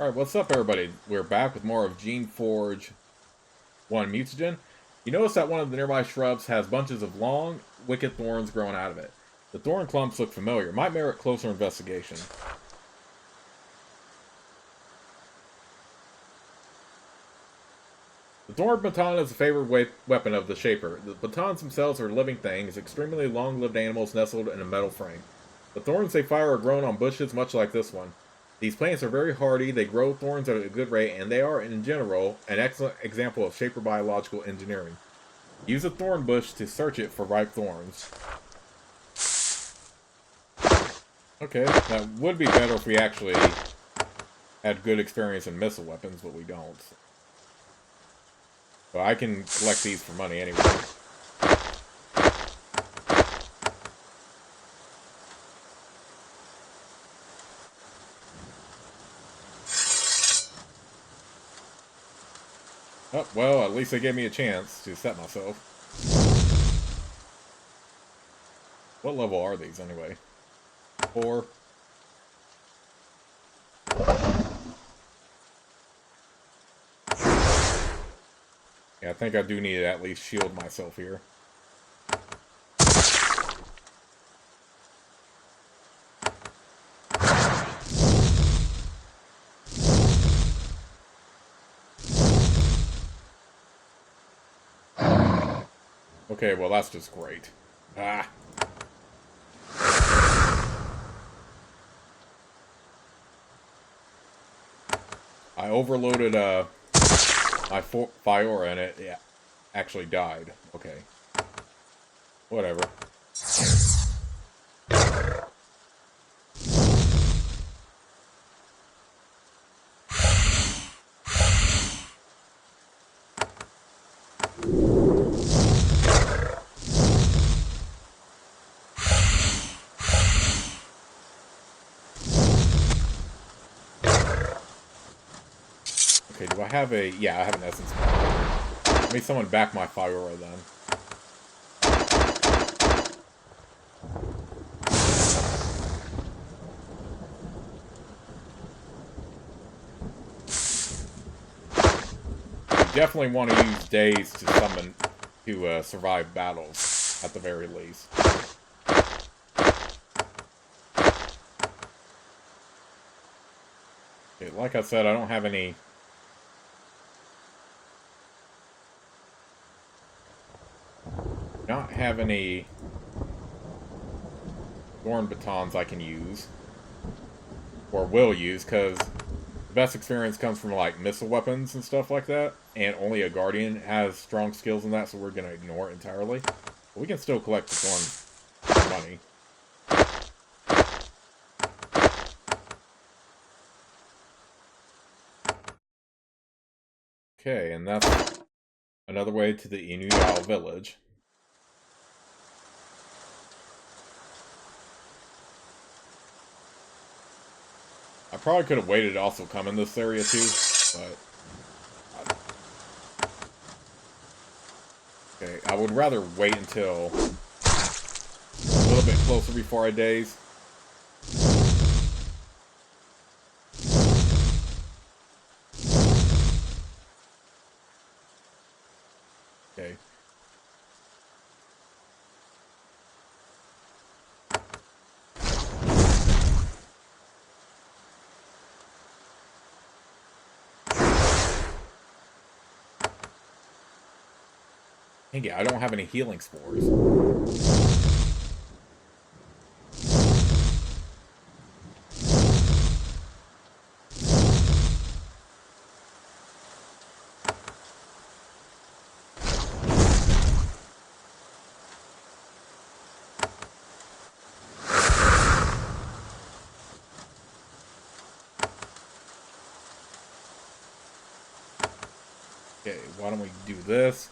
Alright, what's up everybody? We're back with more of Geneforge 1 Mutagen. You notice that one of the nearby shrubs has bunches of long, wicked thorns growing out of it. The thorn clumps look familiar. Might merit closer investigation. The thorn baton is a favorite weapon of the Shaper. The batons themselves are living things, extremely long-lived animals nestled in a metal frame. The thorns they fire are grown on bushes much like this one. These plants are very hardy, they grow thorns at a good rate, and they are, in general, an excellent example of Shaper biological engineering. Use a thorn bush to search it for ripe thorns. Okay, that would be better if we actually had good experience in missile weapons, but we don't. But I can collect these for money anyway. Oh, well, at least they gave me a chance to set myself. What level are these, anyway? 4. Yeah, I think I do need to at least shield myself here. Okay, well that's just great. Ah. I overloaded my Fiora and it actually died. Okay. Whatever. Okay, do I have a... Yeah, I have an essence. Let me someone back my Fiora then. You definitely want to use days to summon to survive battles, at the very least. Okay, like I said, I don't have any... Not have any thorn batons I can use. Or will use, because the best experience comes from, like, missile weapons and stuff like that. And only a Guardian has strong skills in that, so we're going to ignore it entirely. But we can still collect the thorn money. Okay, and that's another way to the Inuyao village. I probably could have waited to also come in this area too, but... Okay, I would rather wait until a little bit closer before I daze. Okay. Dang it, I don't have any healing spores. Okay, why don't we do this?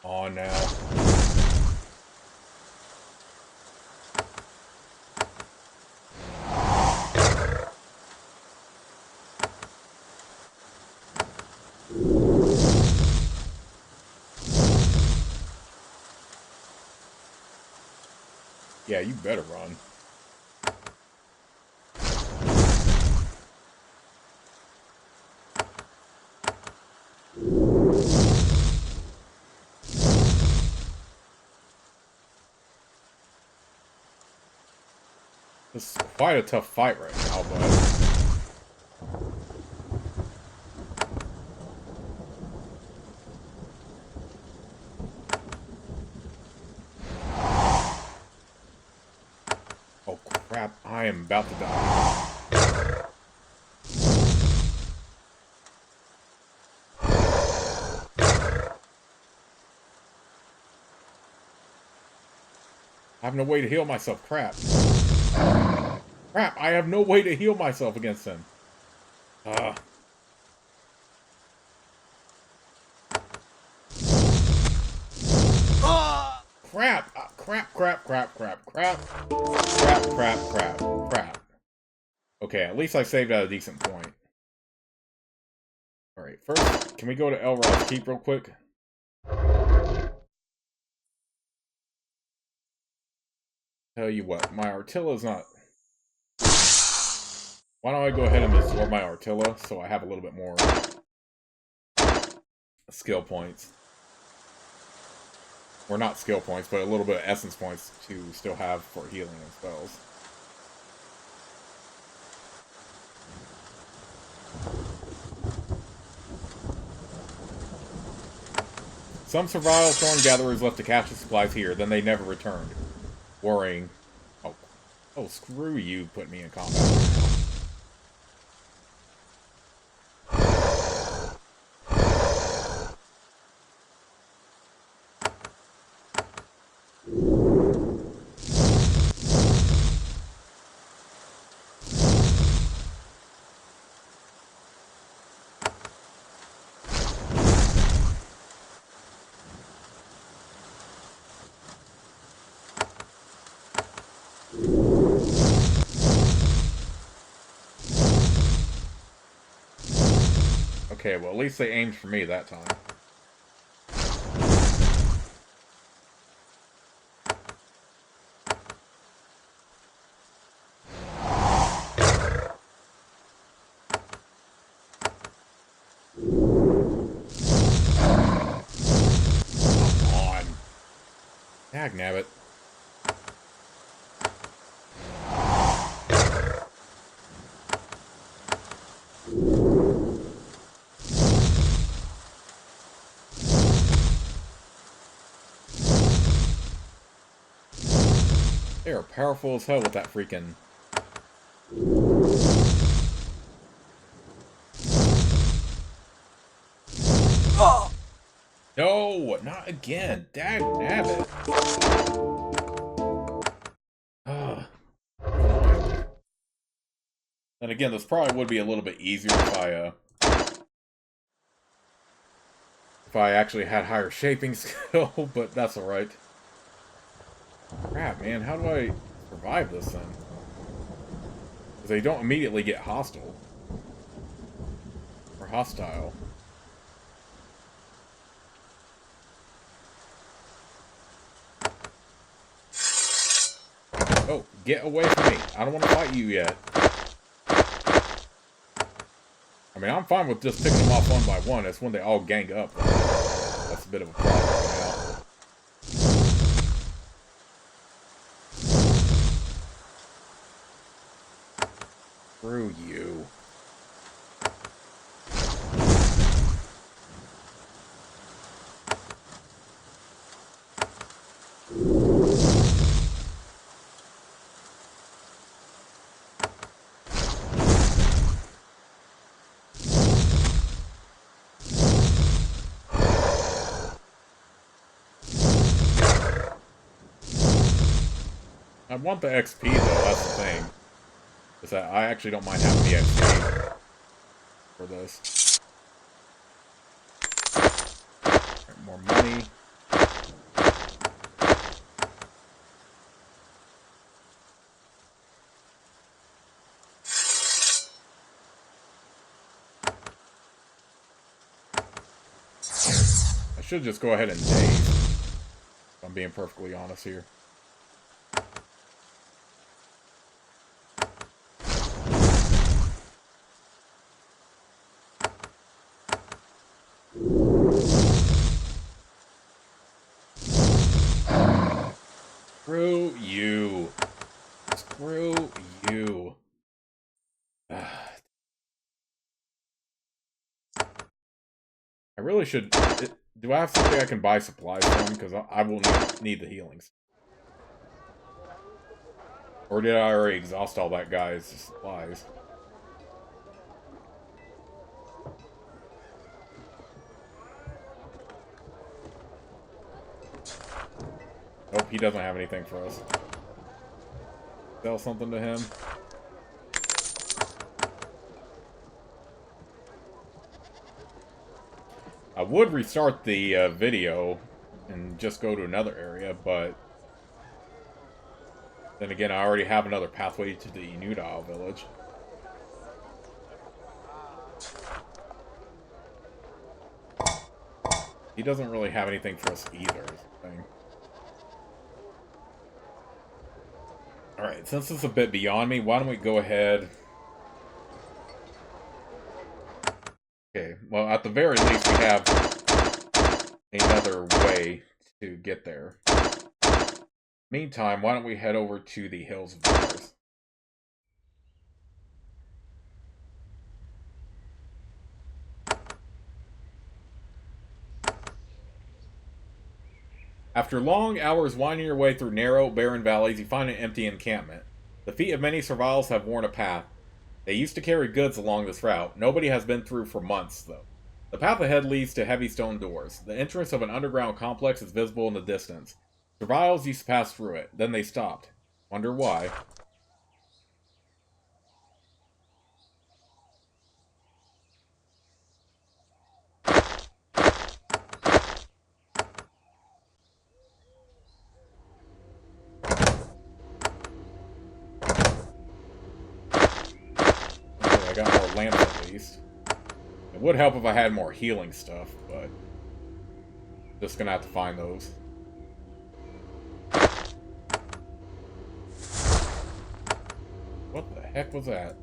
On now. Yeah, you better run. This is quite a tough fight right now, but... Oh crap, I am about to die. I have no way to heal myself, crap. Crap, I have no way to heal myself against him. Crap! Crap. Okay, at least I saved at a decent point. Alright, first, can we go to Elrod's Keep real quick? Tell you what, my Artilla's not... Why don't I go ahead and absorb my Artilla so I have a little bit more skill points. Or not skill points, but a little bit of essence points to still have for healing and spells. Some survival thorn gatherers left to cache the supplies here, then they never returned. Worrying. Oh, screw you, put me in combat right now. Okay, well at least they aimed for me that time. Come on. Dagnabbit. They are powerful as hell with that freaking... Oh! No, not again. Dagnabbit. And again, this probably would be a little bit easier if I actually had higher shaping skill, but that's alright. Crap, man, how do I survive this then? Because they don't immediately get hostile. Or hostile. Oh, get away from me. I don't want to fight you yet. I mean, I'm fine with just picking them off one by one. It's when they all gang up. That's a bit of a problem right now. Screw you. I want the XP though, that's the thing. Is that I actually don't mind having the XP for this. Right, more money. I should just go ahead and daze, if I'm being perfectly honest here. really should... do I have somebody I can buy supplies from? Because I will need the healings. Or did I already exhaust all that guy's supplies? Nope, he doesn't have anything for us. Sell something to him. I would restart the video and just go to another area, but then again, I already have another pathway to the Nudile village. He doesn't really have anything for us either, is the thing. Alright, since it's a bit beyond me, why don't we go ahead... Okay, well, at the very least, we have another way to get there. Meantime, why don't we head over to the Hills of Mars? After long hours winding your way through narrow, barren valleys, you find an empty encampment. The feet of many survivors have worn a path. They used to carry goods along this route. Nobody has been through for months, though. The path ahead leads to heavy stone doors. The entrance of an underground complex is visible in the distance. Survivors used to pass through it. Then they stopped. Wonder why. Okay, I got more lamps at least. It would help if I had more healing stuff, but... just gonna have to find those. What the heck was that?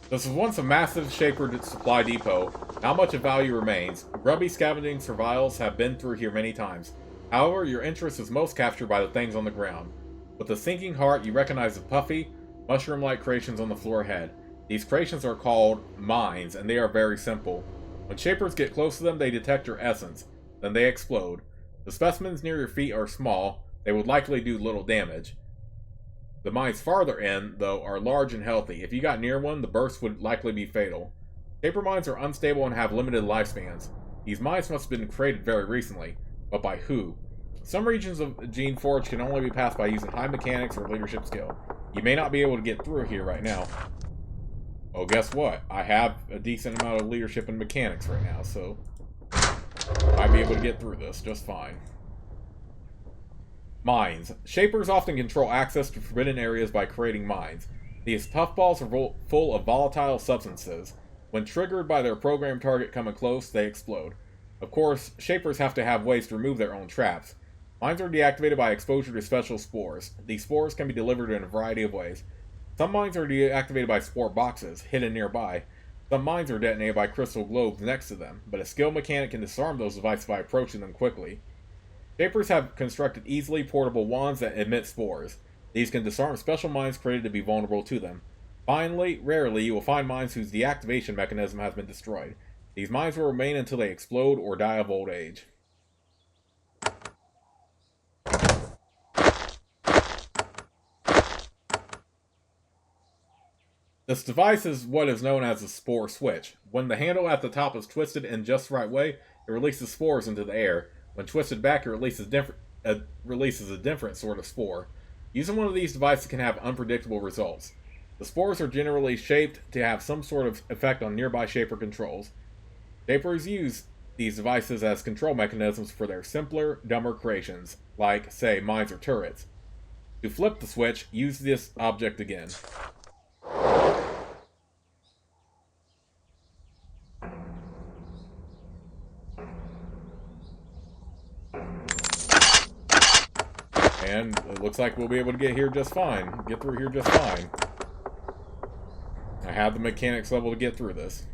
This was once a massive Shaper supply depot. Not much of value remains. Grubby scavenging survivals have been through here many times. However, your interest is most captured by the things on the ground. With a sinking heart, you recognize the puffy, mushroom-like creations on the floor ahead. These creations are called mines, and they are very simple. When Shapers get close to them, they detect your essence. Then they explode. The specimens near your feet are small. They would likely do little damage. The mines farther in, though, are large and healthy. If you got near one, the burst would likely be fatal. Shaper mines are unstable and have limited lifespans. These mines must have been created very recently, but by who? Some regions of Geneforge can only be passed by using high mechanics or leadership skill. You may not be able to get through here right now. Oh, guess what? I have a decent amount of leadership and mechanics right now, so I might be able to get through this just fine. Mines. Shapers often control access to forbidden areas by creating mines. These puffballs are full of volatile substances. When triggered by their programmed target coming close, they explode. Of course, Shapers have to have ways to remove their own traps. Mines are deactivated by exposure to special spores. These spores can be delivered in a variety of ways. Some mines are deactivated by spore boxes, hidden nearby. Some mines are detonated by crystal globes next to them, but a skilled mechanic can disarm those devices by approaching them quickly. Shapers have constructed easily portable wands that emit spores. These can disarm special mines created to be vulnerable to them. Finally, rarely, you will find mines whose deactivation mechanism has been destroyed. These mines will remain until they explode or die of old age. This device is what is known as a spore switch. When the handle at the top is twisted in just the right way, it releases spores into the air. When twisted back, it releases a different sort of spore. Using one of these devices can have unpredictable results. The spores are generally shaped to have some sort of effect on nearby Shaper controls. Shapers use these devices as control mechanisms for their simpler, dumber creations, like, say, mines or turrets. To flip the switch, use this object again. And it looks like we'll be able to get here just fine. Get through here just fine. I have the mechanics level to get through this.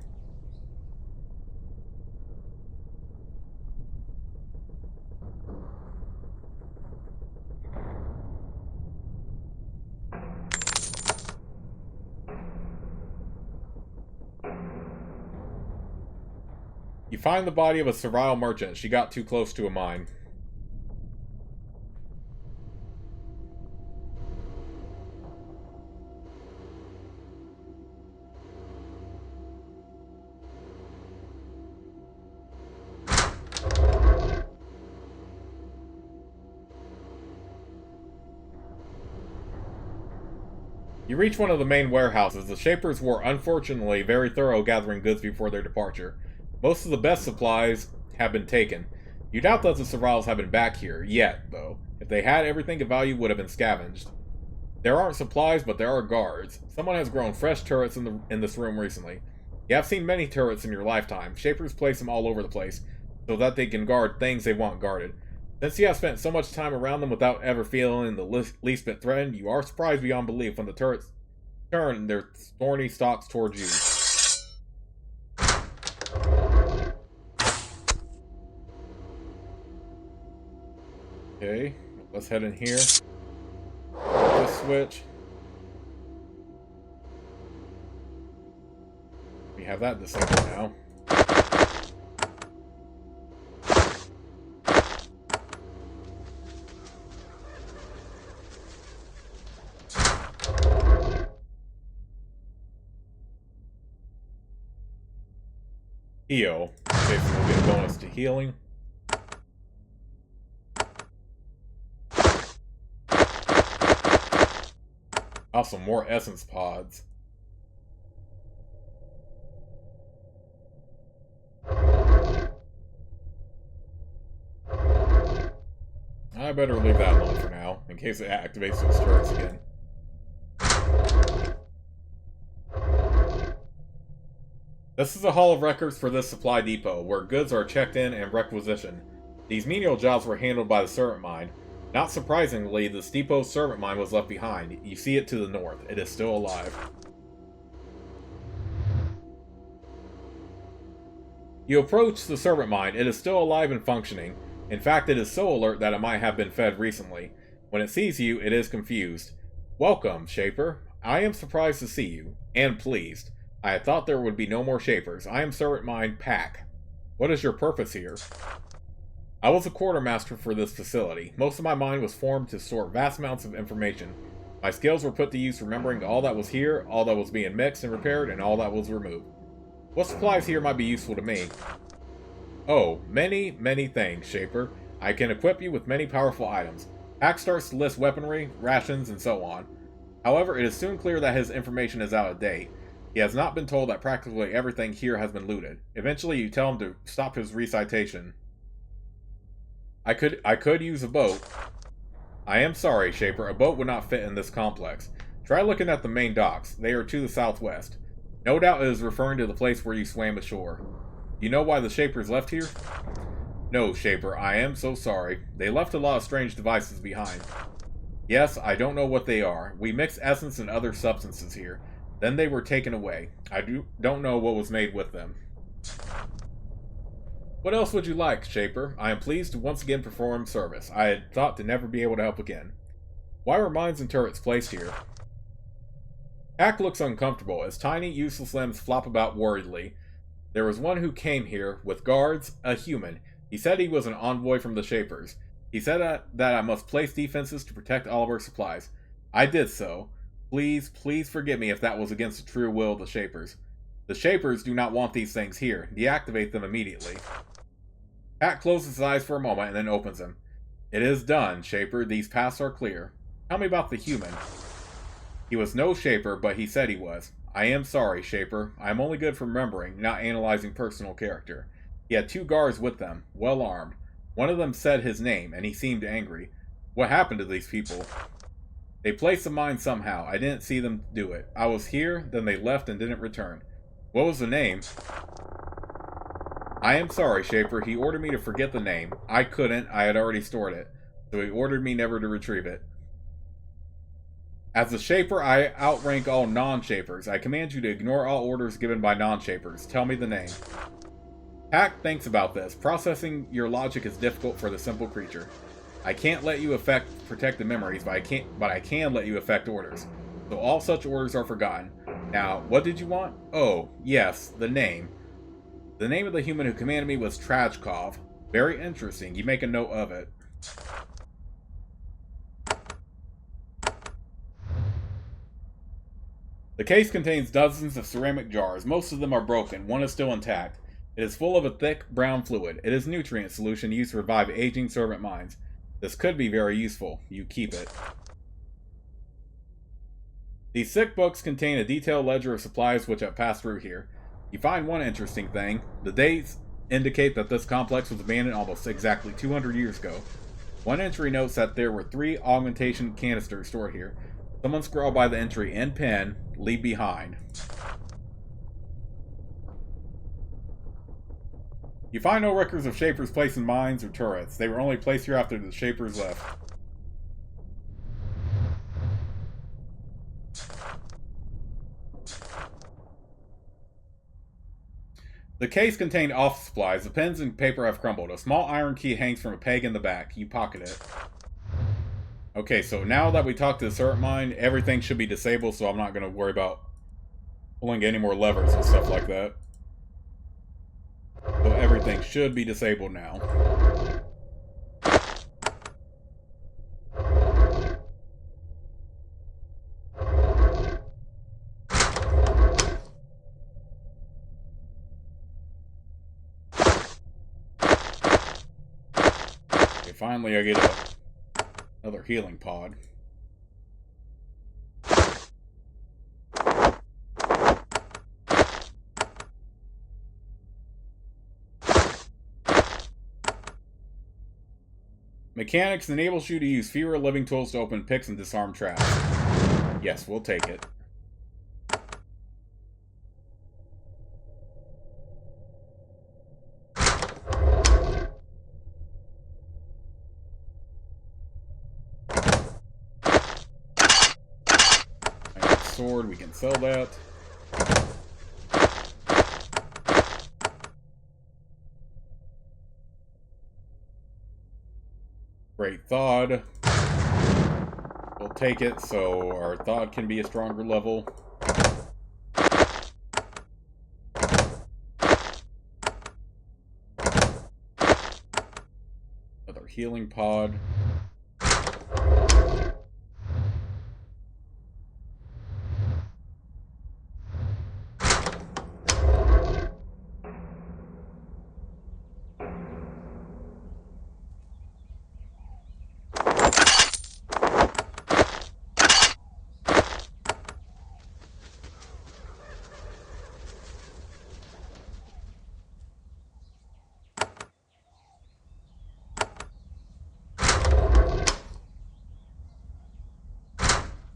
You find the body of a servile merchant. She got too close to a mine. You reach one of the main warehouses. The Shapers were unfortunately very thorough gathering goods before their departure. Most of the best supplies have been taken. You doubt that the Serviles have been back here, yet, though. If they had, everything of value would have been scavenged. There aren't supplies, but there are guards. Someone has grown fresh turrets in this room recently. You have seen many turrets in your lifetime. Shapers place them all over the place, so that they can guard things they want guarded. Since you have spent so much time around them without ever feeling the least bit threatened, you are surprised beyond belief when the turrets turn their thorny stalks towards you. Okay, let's head in here. This switch. We have that disabled now. Heal. Okay, so we'll get a bonus to healing. Also, more essence pods. I better leave that alone for now, in case it activates those turrets again. This is a hall of records for this supply depot, where goods are checked in and requisitioned. These menial jobs were handled by the servant mine. Not surprisingly, this depot's servant mine was left behind. You see it to the north. It is still alive. You approach the servant mine. It is still alive and functioning. In fact, it is so alert that it might have been fed recently. When it sees you, it is confused. Welcome, Shaper. I am surprised to see you, and pleased. I had thought there would be no more Shapers. I am Servant Mine Pack. What is your purpose here? I was a quartermaster for this facility. Most of my mind was formed to store vast amounts of information. My skills were put to use remembering all that was here, all that was being mixed and repaired, and all that was removed. What supplies here might be useful to me? Oh, many, many things, Shaper. I can equip you with many powerful items. Pack starts to list weaponry, rations, and so on. However, it is soon clear that his information is out of date. He has not been told that practically everything here has been looted. Eventually, you tell him to stop his recitation. I could use a boat. I am sorry, Shaper. A boat would not fit in this complex. Try looking at the main docks. They are to the southwest. No doubt it is referring to the place where you swam ashore. You know why the Shapers left here? No, Shaper. I am so sorry. They left a lot of strange devices behind. Yes, I don't know what they are. We mixed essence and other substances here. Then they were taken away. I don't know what was made with them. What else would you like, Shaper? I am pleased to once again perform service. I had thought to never be able to help again. Why were mines and turrets placed here? Pack looks uncomfortable as tiny, useless limbs flop about worriedly. There was one who came here, with guards, a human. He said he was an envoy from the Shapers. He said that I must place defenses to protect all of our supplies. I did so. Please, please forgive me if that was against the true will of the Shapers. The Shapers do not want these things here. Deactivate them immediately. Pat closes his eyes for a moment and then opens them. It is done, Shaper. These paths are clear. Tell me about the human. He was no Shaper, but he said he was. I am sorry, Shaper. I am only good for remembering, not analyzing personal character. He had 2 guards with them, well armed. One of them said his name, and he seemed angry. What happened to these people? They placed the mine somehow. I didn't see them do it. I was here, then they left and didn't return. What was the name? I am sorry, Shaper. He ordered me to forget the name. I couldn't. I had already stored it. So he ordered me never to retrieve it. As a Shaper, I outrank all non-Shapers. I command you to ignore all orders given by non-Shapers. Tell me the name. Pack thinks about this. Processing your logic is difficult for the simple creature. I can't let you protect the memories, but I can let you effect orders. So all such orders are forgotten. Now, what did you want? Oh, yes, the name. The name of the human who commanded me was Trajkov. Very interesting. You make a note of it. The case contains dozens of ceramic jars. Most of them are broken. One is still intact. It is full of a thick, brown fluid. It is nutrient solution used to revive aging servant minds. This could be very useful. You keep it. These sick books contain a detailed ledger of supplies which have passed through here. You find one interesting thing. The dates indicate that this complex was abandoned almost exactly 200 years ago. One entry notes that there were 3 augmentation canisters stored here. Someone scrawled by the entry in pen, leave behind. You find no records of Shapers placed in mines or turrets. They were only placed here after the Shapers left. The case contained office supplies. The pens and paper have crumbled. A small iron key hangs from a peg in the back. You pocket it. Okay, so now that we talked to the servant mine, everything should be disabled, so I'm not going to worry about pulling any more levers and stuff like that. So everything should be disabled now. Okay, finally I get another healing pod. Mechanics enables you to use fewer living tools to open picks and disarm traps. Yes, we'll take it. Sword, we can sell that. Great Thod. We'll take it so our Thod can be a stronger level. Another healing pod.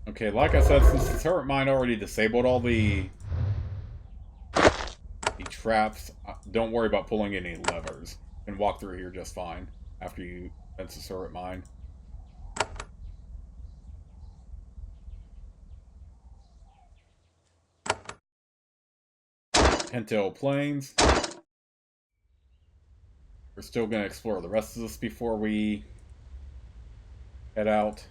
Okay, like I said, since the turret mine already disabled all the traps, don't worry about pulling any levers. You can walk through here just fine after you fence the turret mine. Pentel Plains. We're still going to explore the rest of this before we head out.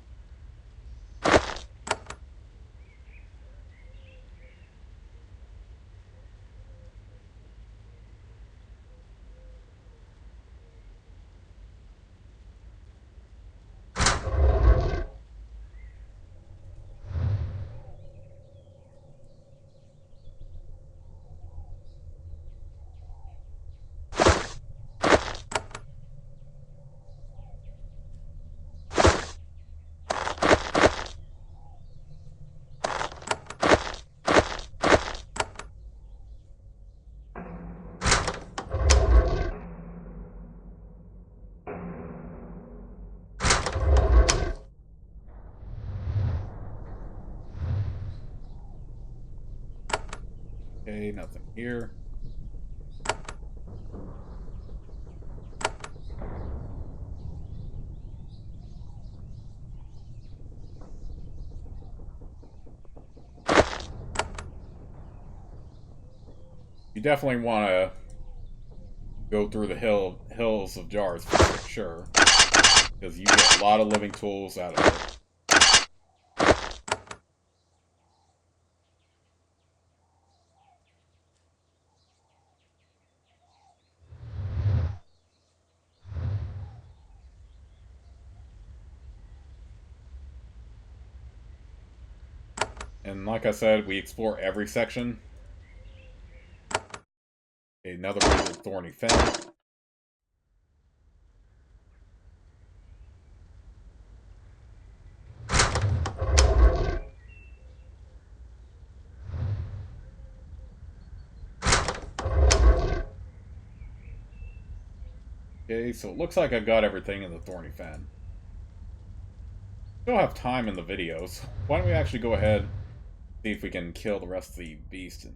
Okay, nothing here. You definitely want to go through the hills of jars for sure, because you get a lot of living tools out of it. And like I said, we explore every section. Okay, another really thorny fen. Okay, so it looks like I got everything in the thorny fen. Still have time in the video, so why don't we actually go ahead and see if we can kill the rest of the beast.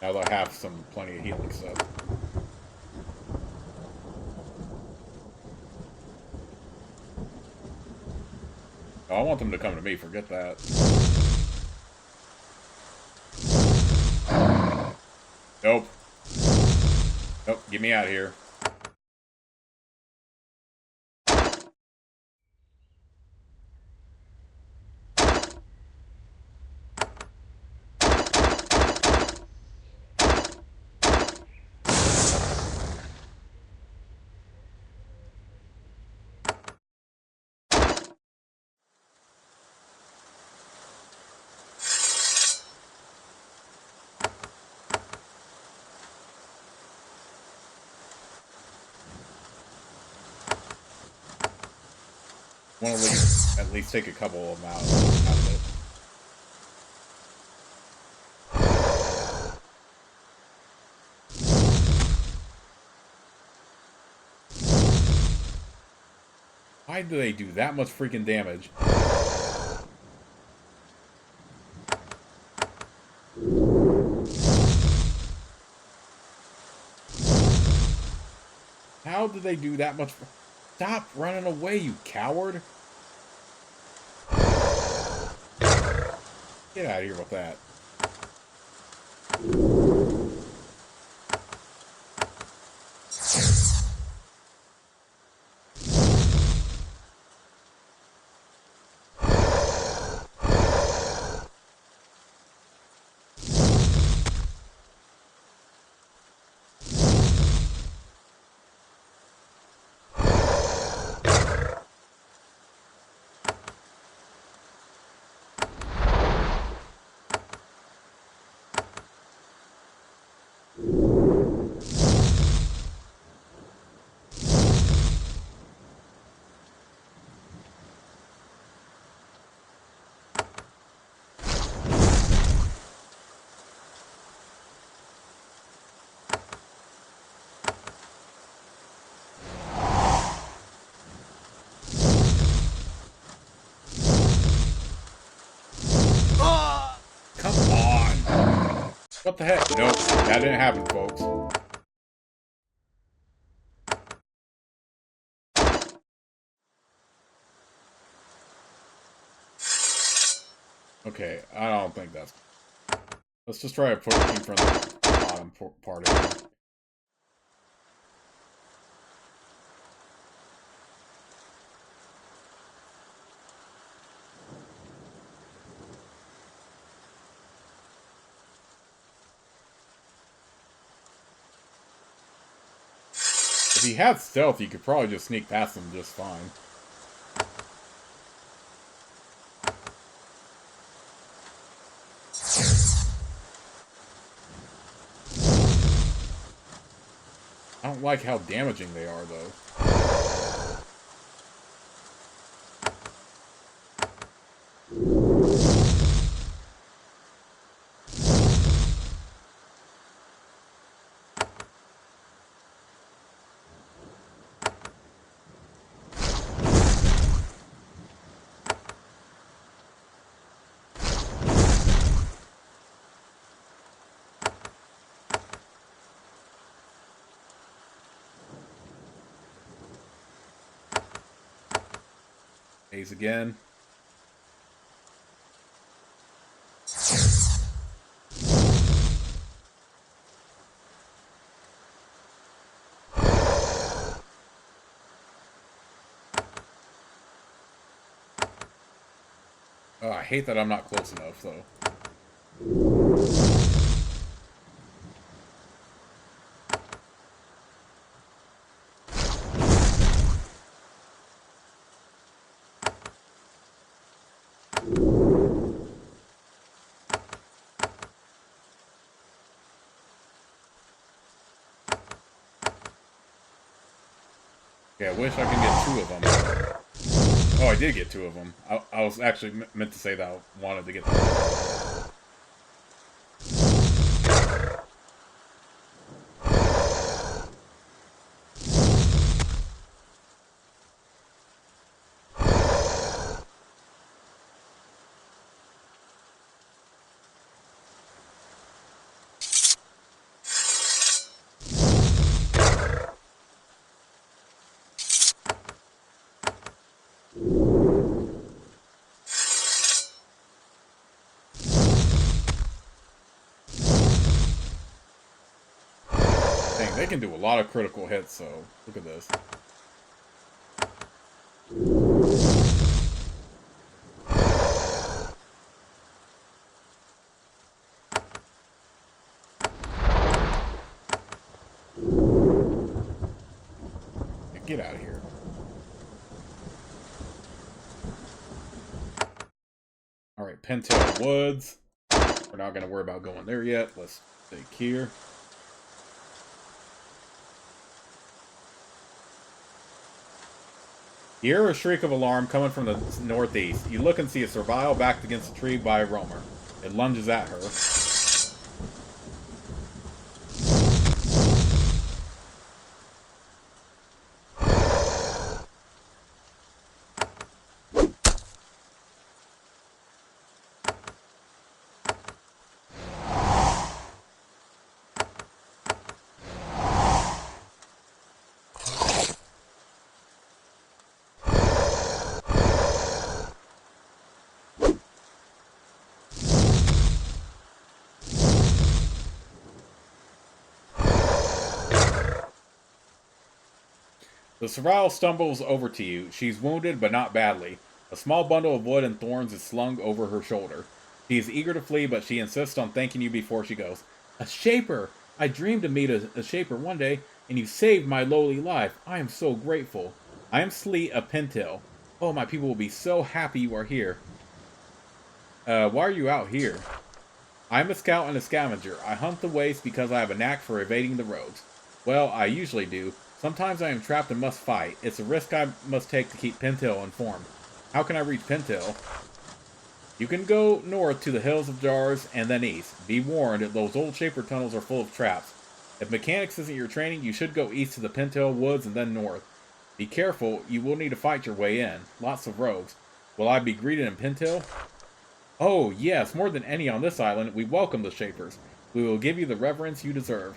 Now that I have plenty of healing stuff. Oh, I want them to come to me, forget that. Nope. Nope, get me out of here. Want to at least take a couple of them out of it. Why do they do that much freaking damage? How do they do that much? Stop running away, you coward! Get out of here with that. Come on! What the heck? Nope, that didn't happen, folks. Okay, I don't think that's... Let's just try approaching from the bottom part of it. If he had stealth, you could probably just sneak past him just fine. I don't like how damaging they are, though. Ace again. Oh, I hate that I'm not close enough, though. Yeah, I wish I could get 2 of them. Oh, I did get 2 of them. I was actually meant to say that I wanted to get them. Dang, they can do a lot of critical hits, so look at this. Get out of here. Alright, Pintail Woods. We're not going to worry about going there yet. Let's take here. You hear a shriek of alarm coming from the northeast. You look and see a Servile backed against a tree by a roamer. It lunges at her. The Servile stumbles over to you. She's wounded, but not badly. A small bundle of wood and thorns is slung over her shoulder. She is eager to flee, but she insists on thanking you before she goes. A Shaper! I dreamed to meet a Shaper one day, and you saved my lowly life. I am so grateful. I am Sleet of Pintail. Oh, my people will be so happy you are here. Why are you out here? I'm a scout and a scavenger. I hunt the waste because I have a knack for evading the roads. Well, I usually do. Sometimes I am trapped and must fight. It's a risk I must take to keep Pintail informed. How can I reach Pintail? You can go north to the Hills of Jars and then east. Be warned, those old Shaper tunnels are full of traps. If mechanics isn't your training, you should go east to the Pintail Woods and then north. Be careful, you will need to fight your way in. Lots of rogues. Will I be greeted in Pintail? Oh, yes, more than any on this island, we welcome the Shapers. We will give you the reverence you deserve.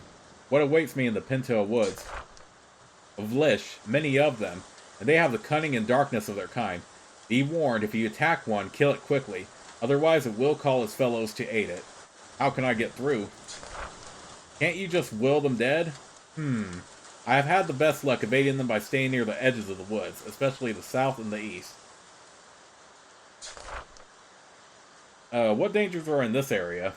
What awaits me in the Pintail Woods? Of Lish, many of them, and they have the cunning and darkness of their kind. Be warned, if you attack one, kill it quickly, otherwise it will call its fellows to aid it. How can I get through? Can't you just will them dead? I have had the best luck evading them by staying near the edges of the woods, especially the south and the east. What dangers are in this area?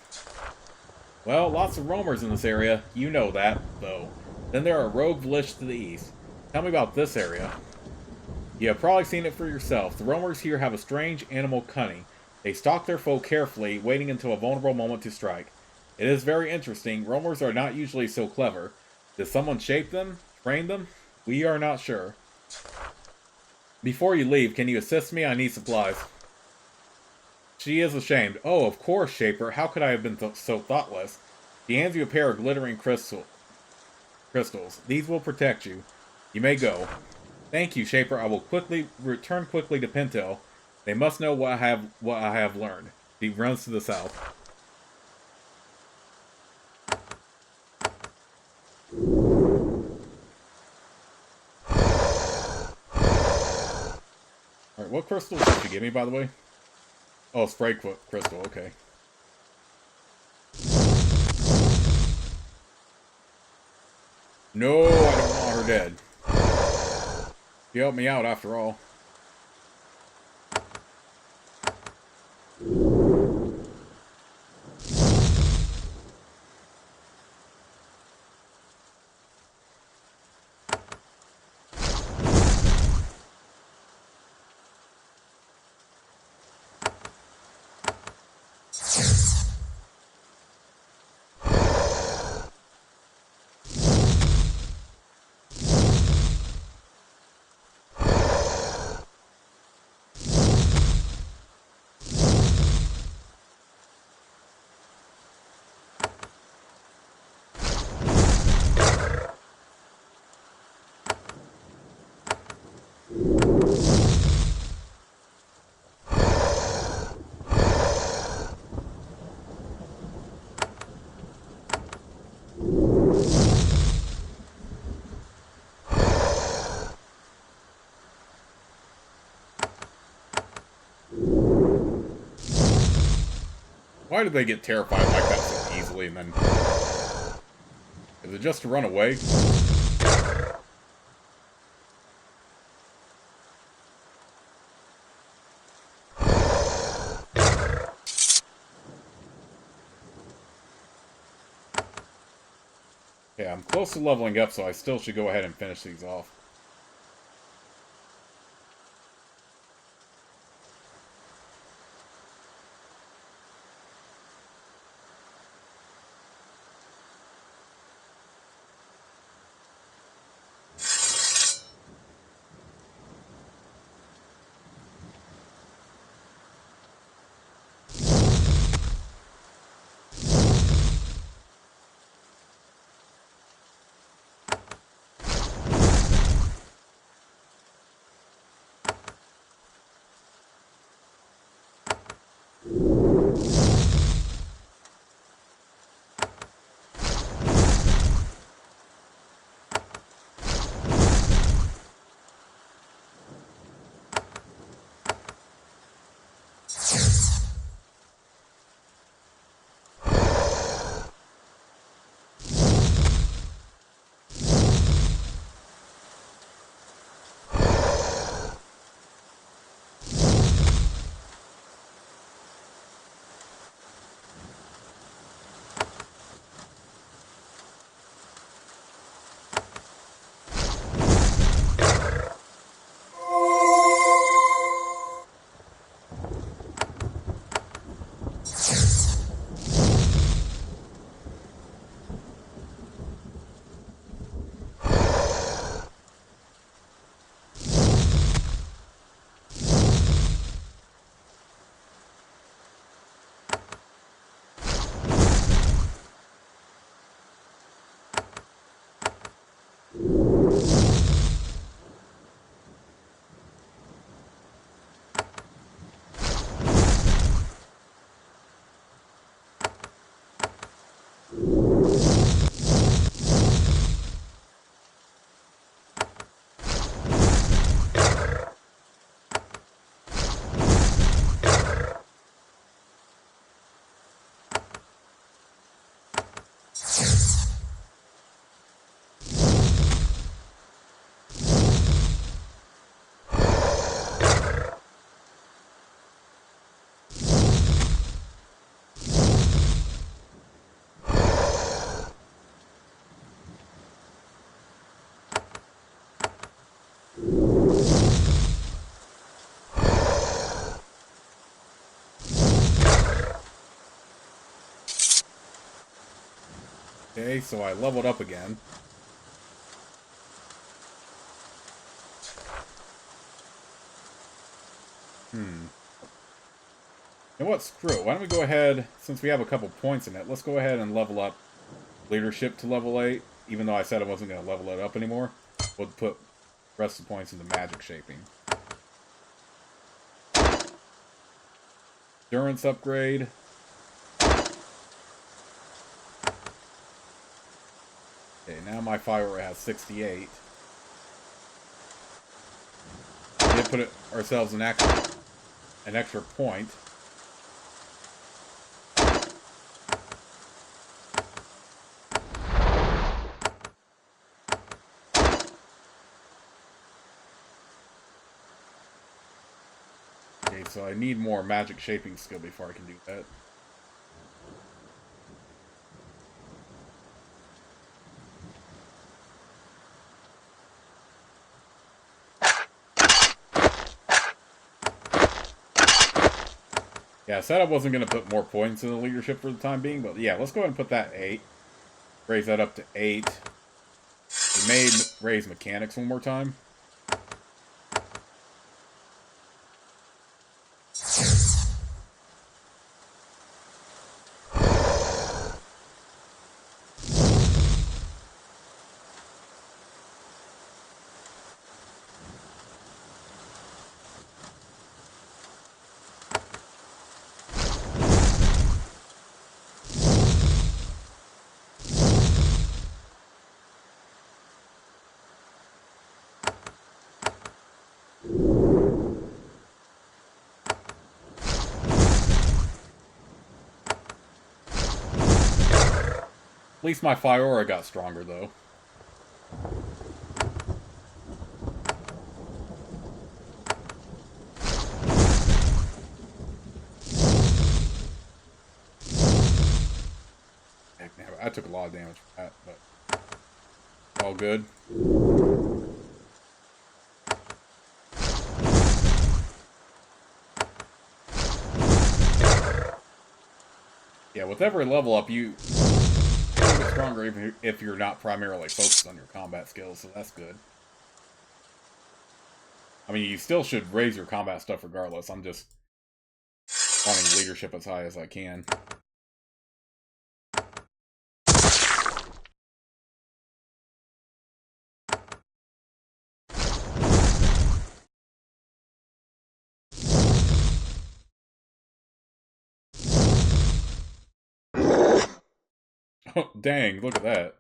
Well, lots of roamers in this area. You know that, though. Then there are rogue Lish to the east. Tell me about this area. You have probably seen it for yourself. The roamers here have a strange animal cunning. They stalk their foe carefully, waiting until a vulnerable moment to strike. It is very interesting. Roamers are not usually so clever. Did someone shape them? Train them? We are not sure. Before you leave, can you assist me? I need supplies. She is ashamed. Oh, of course, Shaper. How could I have been so thoughtless? She hands you a pair of glittering crystals. These will protect you. You may go. Thank you, Shaper. I will return quickly to Pintail. They must know what I have learned. He runs to the south. Alright, what crystals did she give me, by the way? Oh, spray crystal, okay. No, I don't want her dead. She helped me out after all. Why did they get terrified like that so easily and then... Is it just to run away? Okay, I'm close to leveling up, so I still should go ahead and finish these off. Okay, so I leveled up again. You know what? Screw it. Why don't we go ahead, since we have a couple points in it, let's go ahead and level up leadership to level 8, even though I said I wasn't going to level it up anymore. We'll put the rest of the points into magic shaping. Endurance upgrade. Okay, now my fire has 68. We did put ourselves an extra point. Okay, so I need more magic shaping skill before I can do that. Yeah, I said I wasn't going to put more points in the leadership for the time being, but yeah, let's go ahead and put that 8. Raise that up to 8. We may raise mechanics one more time. At least my fire aura got stronger, though. Heck, man, I took a lot of damage from that, but all good. Yeah, with every level up, you get stronger if you're not primarily focused on your combat skills, so that's good. I mean, you still should raise your combat stuff regardless. I'm just wanting leadership as high as I can. Oh, dang, look at that.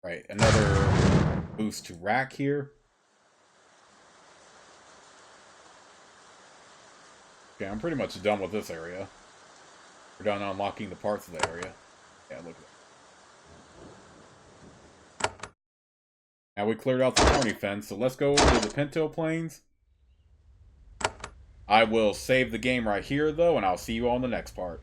Right, another boost to rack here. Okay, I'm pretty much done with this area. We're done unlocking the parts of the area. Yeah, look at that. Now we cleared out the Thorny fence, so let's go over to the Pinto Plains. I will save the game right here, though, and I'll see you all in the next part.